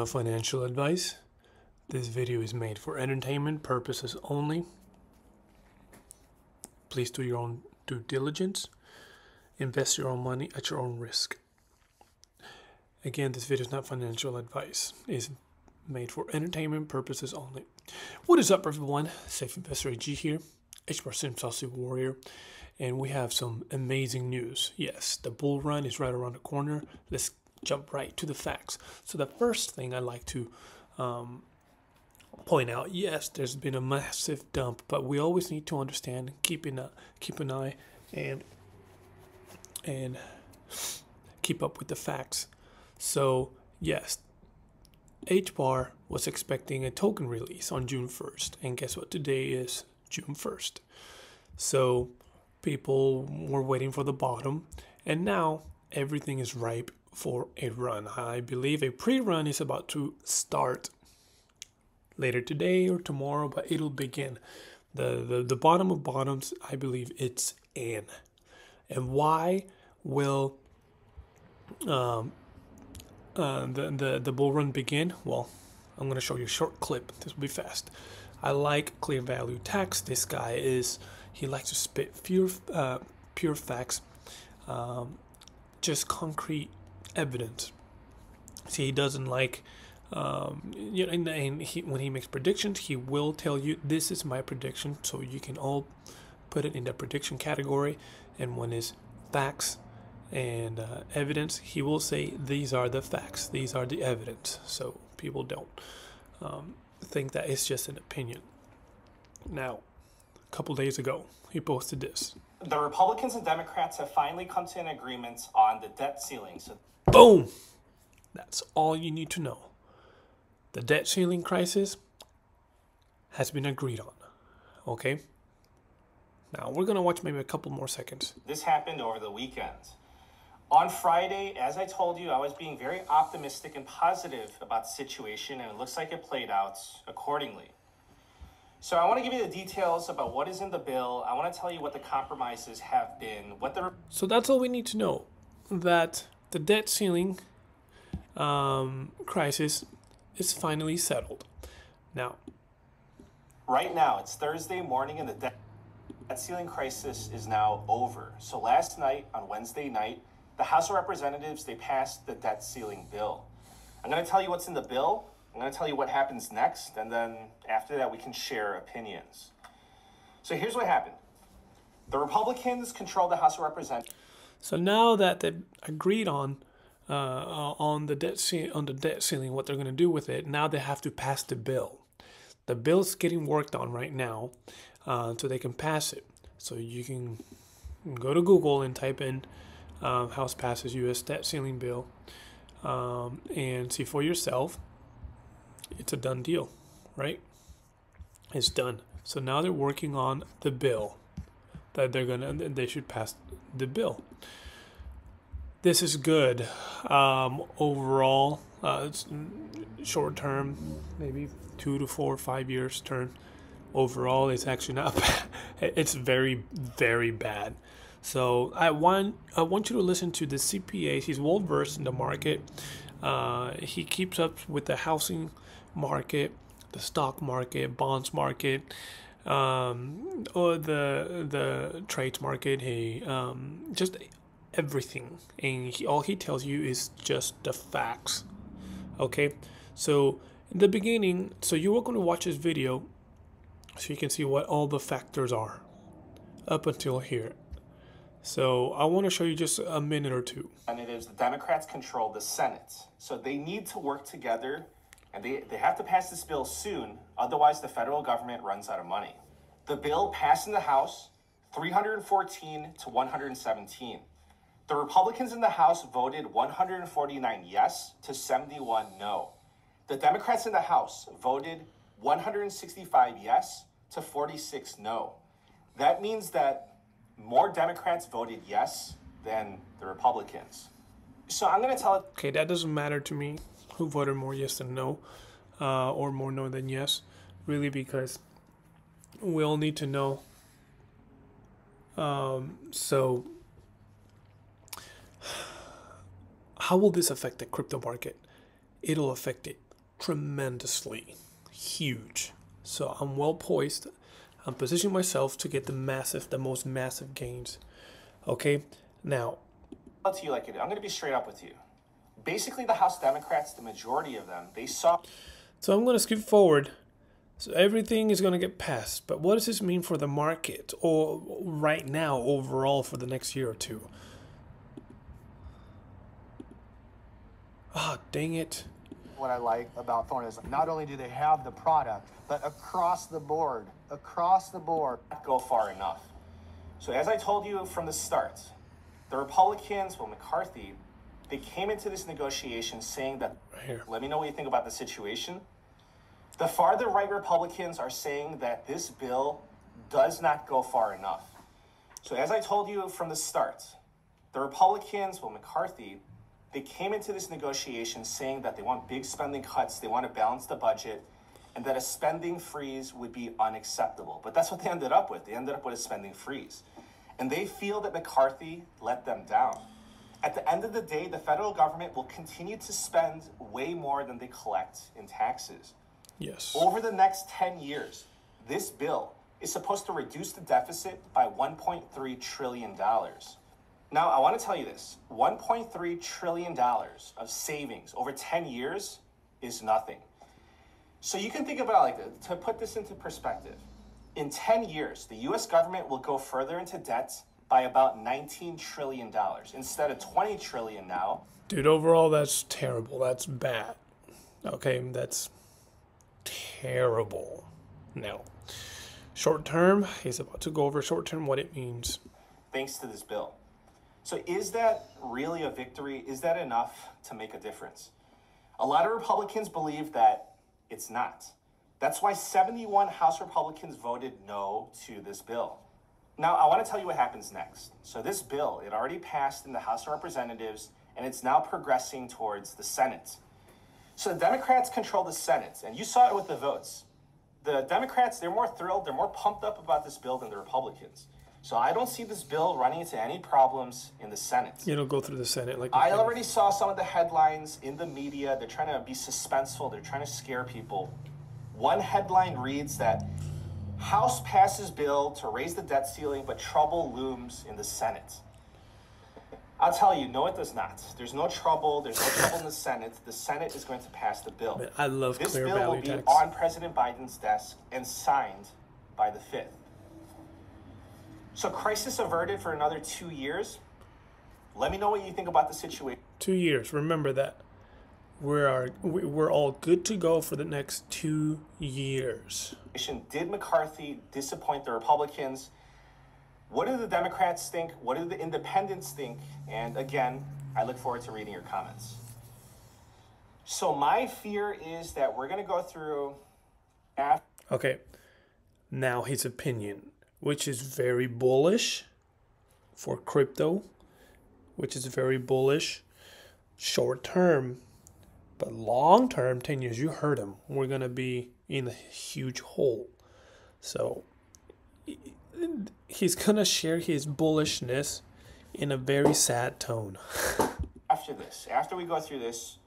not financial advice. This video is made for entertainment purposes only. Please do your own due diligence. Invest your own money at your own risk. Again, this video is not financial advice. It's made for entertainment purposes only. What is up, everyone? Safe Investor AG here, HBAR Sim Saucy Warrior, and we have some amazing news. Yes, the bull run is right around the corner. Let's jump right to the facts. So the first thing I'd like to point out, yes, there's been a massive dump, but we always need to understand, keep an eye, and keep up with the facts. So yes, HBAR was expecting a token release on June 1st, and guess what? Today is June 1st. So people were waiting for the bottom, and now everything is ripe for a run. I believe a pre-run is about to start later today or tomorrow, but it'll begin. The bottom of bottoms, I believe it's in. And why will the bull run begin? Well, I'm going to show you a short clip. This will be fast. I like Clear Value Tax. This guy he likes to spit pure facts, just concrete evidence. See, he doesn't like, when he makes predictions, he will tell you, this is my prediction, so you can all put it in the prediction category. And when it's facts and evidence, he will say, these are the facts, these are the evidence. So people don't think that it's just an opinion. Now, a couple days ago, he posted this. The Republicans and Democrats have finally come to an agreement on the debt ceiling. So boom! That's all you need to know. The debt ceiling crisis has been agreed on. Okay? Now, we're going to watch maybe a couple more seconds. This happened over the weekend. On Friday, as I told you, I was being very optimistic and positive about the situation, and it looks like it played out accordingly. So I want to give you the details about what is in the bill. I want to tell you what the compromises have been. So that's all we need to know, that the debt ceiling crisis is finally settled. Now, right now, it's Thursday morning, and the debt ceiling crisis is now over. So last night, on Wednesday night, the House of Representatives, they passed the debt ceiling bill. I'm going to tell you what's in the bill. I'm going to tell you what happens next, and then after that, we can share opinions. So here's what happened. The Republicans control the House of Representatives. So now that they've agreed on the debt ceiling, what they're going to do with it, now they have to pass the bill. The bill's getting worked on right now, so they can pass it. So you can go to Google and type in House passes U.S. debt ceiling bill, and see for yourself. It's a done deal, right? It's done. So now they're working on the bill that they should pass the bill. This is good. Overall, it's short term, maybe 2 to 4 or 5 years term. Overall, it's actually not bad. It's very, very bad. So I want you to listen to the CPA. He's well versed in the market. He keeps up with the housing market, the stock market, bonds market, or the trades market. Just everything, and all he tells you is just the facts. Okay, so in the beginning, so you're going to watch this video so you can see what all the factors are up until here. So I want to show you just a minute or two. And it is the Democrats control the Senate, so they need to work together, and they have to pass this bill soon, otherwise the federal government runs out of money. The bill passed in the House 314 to 117. The Republicans in the House voted 149 yes to 71 no. The Democrats in the House voted 165 yes to 46 no. That means that more Democrats voted yes than the Republicans. So I'm going to tell it. Okay, that doesn't matter to me who voted more yes than no, or more no than yes, really, because we all need to know. So how will this affect the crypto market? It'll affect it tremendously huge. So I'm well poised. I'm positioning myself to get the most massive gains. Okay, now. I'll tell you like it. I'm going to be straight up with you. Basically, the House Democrats, the majority of them, they saw. So I'm going to skip forward. So everything is going to get passed. But what does this mean for the market or right now overall for the next year or two? Ah, dang it. What I like about Thorne is not only do they have the product, but across the board, go far enough. So as I told you from the start, the Republicans, well, McCarthy, they came into this negotiation saying that, right here. Let me know what you think about the situation. The farther right Republicans are saying that this bill does not go far enough. So as I told you from the start, the Republicans, well, McCarthy, they came into this negotiation saying that they want big spending cuts, they want to balance the budget, and that a spending freeze would be unacceptable. But that's what they ended up with. They ended up with a spending freeze. And they feel that McCarthy let them down. At the end of the day, the federal government will continue to spend way more than they collect in taxes. Yes. Over the next 10 years, this bill is supposed to reduce the deficit by $1.3 trillion. Now, I want to tell you this. $1.3 trillion of savings over 10 years is nothing. So you can think about it like this. To put this into perspective, in 10 years, the U.S. government will go further into debt by about $19 trillion instead of $20 trillion now. Dude, overall, that's terrible. That's bad. Okay, that's terrible. Now, short term, he's about to go over short term what it means. Thanks to this bill. So is that really a victory? Is that enough to make a difference? A lot of Republicans believe that it's not. That's why 71 House Republicans voted no to this bill. Now, I want to tell you what happens next. So this bill, it already passed in the House of Representatives, and it's now progressing towards the Senate. So the Democrats control the Senate, and you saw it with the votes. The Democrats, they're more thrilled, they're more pumped up about this bill than the Republicans. So I don't see this bill running into any problems in the Senate. It'll go through the Senate. I already saw some of the headlines in the media. They're trying to be suspenseful. They're trying to scare people. One headline reads that House passes bill to raise the debt ceiling, but trouble looms in the Senate. I'll tell you, no, it does not. There's no trouble. There's no trouble in the Senate. The Senate is going to pass the bill. Man, I love this clear bill value will be tax. on President Biden's desk and signed by the 5th. So crisis averted for another 2 years. Let me know what you think about the situation. 2 years. Remember that. We're all good to go for the next 2 years. Did McCarthy disappoint the Republicans? What do the Democrats think? What do the independents think? And again, I look forward to reading your comments. So my fear is that we're going to go through... Okay. Now his opinion, which is very bullish for crypto, which is very bullish short term, but long term, 10 years, you heard him, we're going to be in a huge hole. So he's going to share his bullishness in a very sad tone. After we go through this,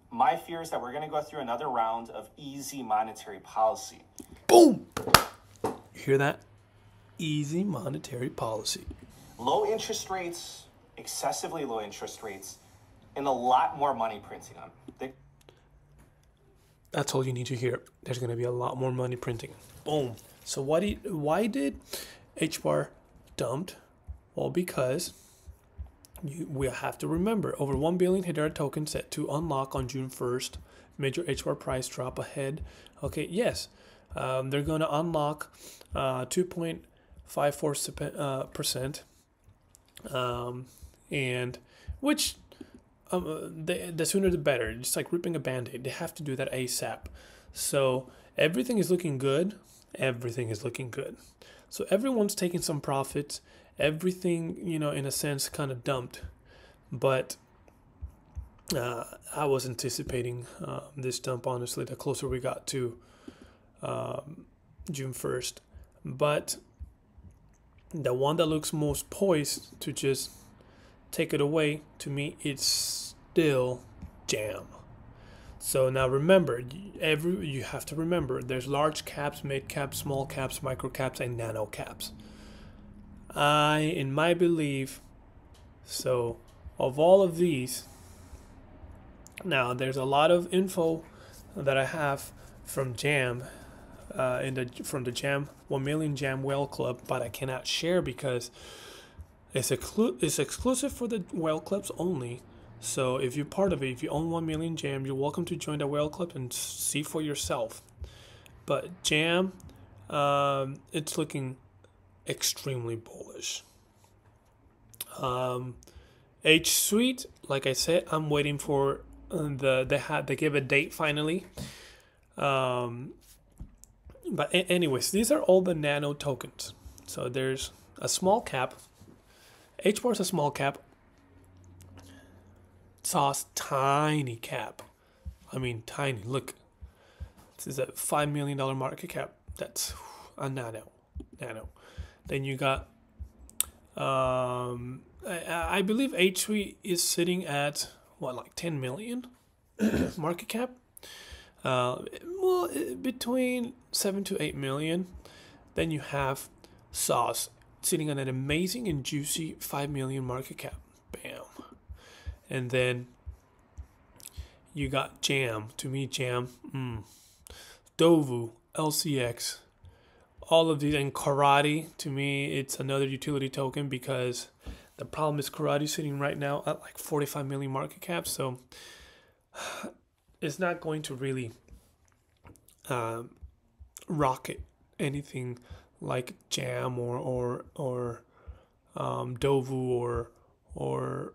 my fear is that we're going to go through another round of easy monetary policy. Boom! You hear that? Easy monetary policy. Low interest rates, excessively low interest rates, and a lot more money printing on. That's all you need to hear. There's going to be a lot more money printing. Boom. So why did H-bar dumped? Well, because we have to remember, over 1 billion hedera tokens set to unlock on June 1st. Major H-bar price drop ahead. Okay, yes. They're going to unlock 2.54%. And which... the sooner the better. Just like ripping a band-aid. They have to do that ASAP. So everything is looking good. Everything is looking good. So everyone's taking some profits. Everything, in a sense, kind of dumped. But I was anticipating this dump, honestly, the closer we got to June 1st. But the one that looks most poised to just take it away, to me, it's still Jam. So now remember, you have to remember there's large caps, mid caps, small caps, micro caps, and nano caps. In my belief, so of all of these, now there's a lot of info that I have from Jam, from the Jam 1 Million Jam Whale Club, but I cannot share because it's exclusive for the whale clubs only. So if you're part of it, if you own 1 Million Jam, you're welcome to join the whale club and see for yourself. But Jam, it's looking extremely bullish. H Suite, like I said, I'm waiting for they gave a date finally. But anyways, these are all the nano tokens. So there's a small cap. H bar is a small cap. Sauce, tiny cap. I mean, tiny. Look, this is a $5 million market cap. That's a nano. Then you got, I believe H Suite is sitting at what, like 10 million market cap. Well, between 7 to 8 million. Then you have Sauce sitting on an amazing and juicy 5 million market cap. Bam. And then you got Jam. To me, Jam, Dovu, LCX, all of these, and Karate. To me, it's another utility token because the problem is Karate sitting right now at like 45 million market cap. So it's not going to really rocket anything like Jam or Dovu or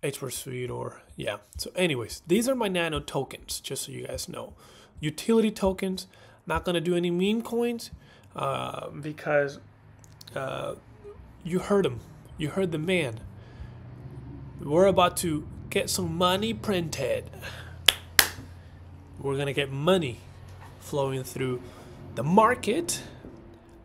H4 Suite or yeah. So anyways, these are my nano tokens, just so you guys know. Utility tokens, not gonna do any meme coins because you heard him. You heard the man. We're about to get some money printed. We're gonna get money flowing through the market,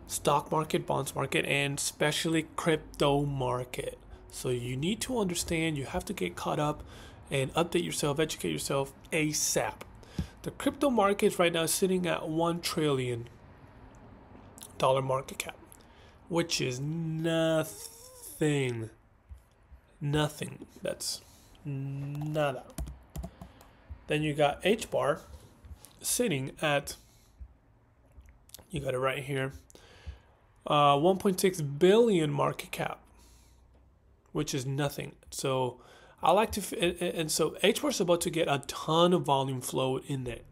stock market, bonds market, and especially crypto market. So you need to understand, you have to get caught up and update yourself, educate yourself ASAP. The crypto market right now is sitting at $1 trillion market cap, which is nothing. That's nada. Then you got H bar sitting at, you got it right here, 1.6 billion market cap, which is nothing. So I like to, and so H-bar is about to get a ton of volume flow in it,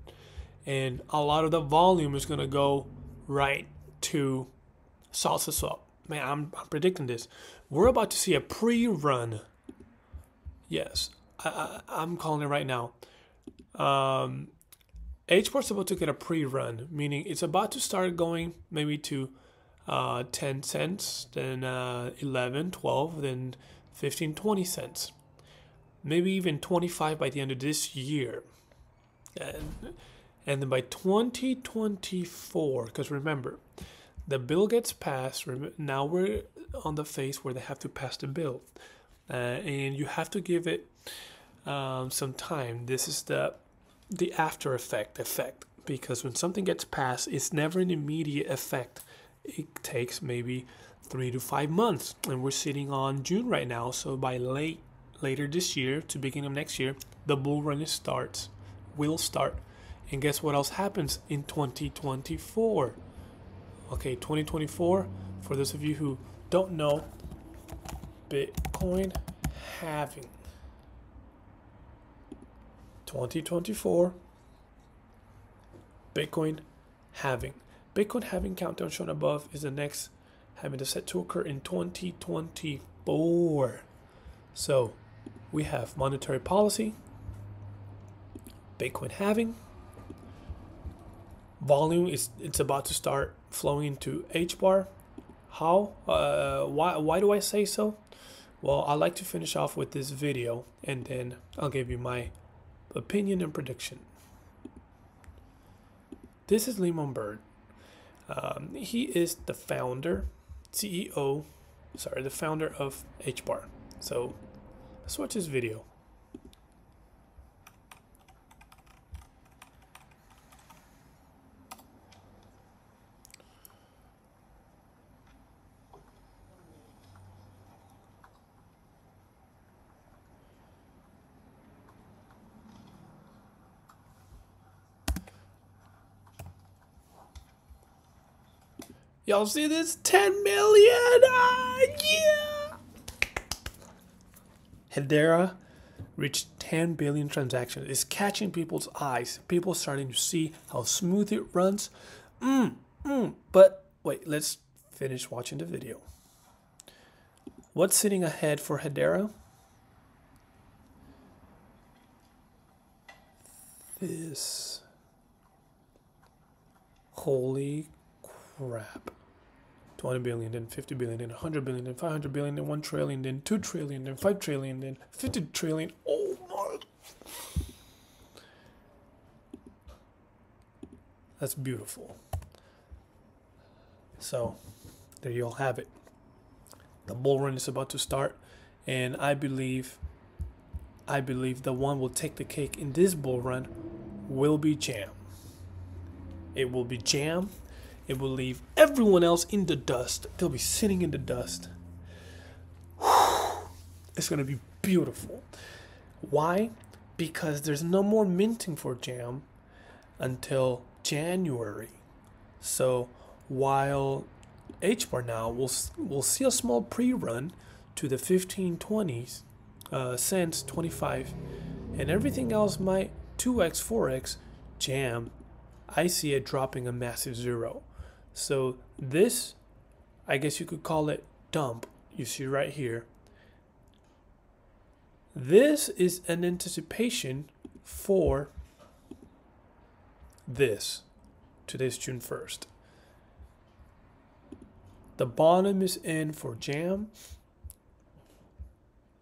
and a lot of the volume is gonna go right to Salsa Swap. Man, I'm predicting this. We're about to see a pre-run. Yes, I'm calling it right now. H-bar is about to get a pre-run, meaning it's about to start going maybe to 10 cents, then 11, 12, then 15, 20 cents. Maybe even 25 by the end of this year. And then by 2024, because remember, the bill gets passed. Now we're on the phase where they have to pass the bill. And you have to give it some time. This is the after effect, because when something gets passed, it's never an immediate effect. It takes maybe 3 to 5 months, and we're sitting on June right now. So by later this year to beginning of next year, the bull run will start. And guess what else happens in 2024? Okay, 2024, for those of you who don't know, Bitcoin halving. 2024, Bitcoin halving. Bitcoin halving countdown shown above is the next having to set to occur in 2024. So we have monetary policy, Bitcoin halving, volume it's about to start flowing into H-bar. How? Why do I say so? Well, I like to finish off with this video, and then I'll give you my opinion and prediction. This is Lemon Bird. He is the founder, the founder of H-bar. So let's watch this video. Y'all see this? 10 million! Ah, yeah! Hedera reached 10 billion transactions. It's catching people's eyes. People starting to see how smooth it runs. But wait, let's finish watching the video. What's sitting ahead for Hedera? This. Holy crap. 20 billion, then 50 billion, then 100 billion, then 500 billion, then 1 trillion, then 2 trillion, then 5 trillion, then 50 trillion. Oh my. That's beautiful. So, there you all have it. The bull run is about to start, and I believe the one will take the cake in this bull run will be Jam. It will be Jam. It will leave everyone else in the dust. They'll be sitting in the dust. It's going to be beautiful. Why? Because there's no more minting for Jam until January. So while HBAR now will see a small pre-run to the 1520s cents 25, and everything else might 2x 4x, Jam, I see it dropping a massive zero. So this, I guess you could call it dump. You see right here. This is an anticipation for this, today's June 1st. The bottom is in for Jam,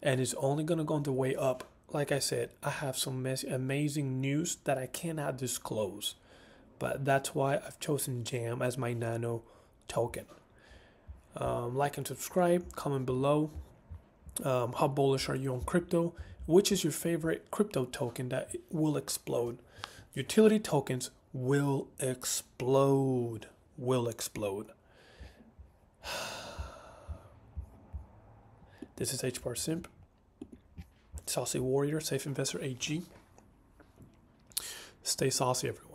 and it's only going to go on the way up. Like I said, I have some amazing news that I cannot disclose, but that's why I've chosen Jam as my nano token. Like and subscribe, comment below. How bullish are you on crypto? Which is your favorite crypto token that will explode? Utility tokens will explode. Will explode. This is HBAR Simp, Saucy Warrior, Safe Investor AG. Stay saucy, everyone.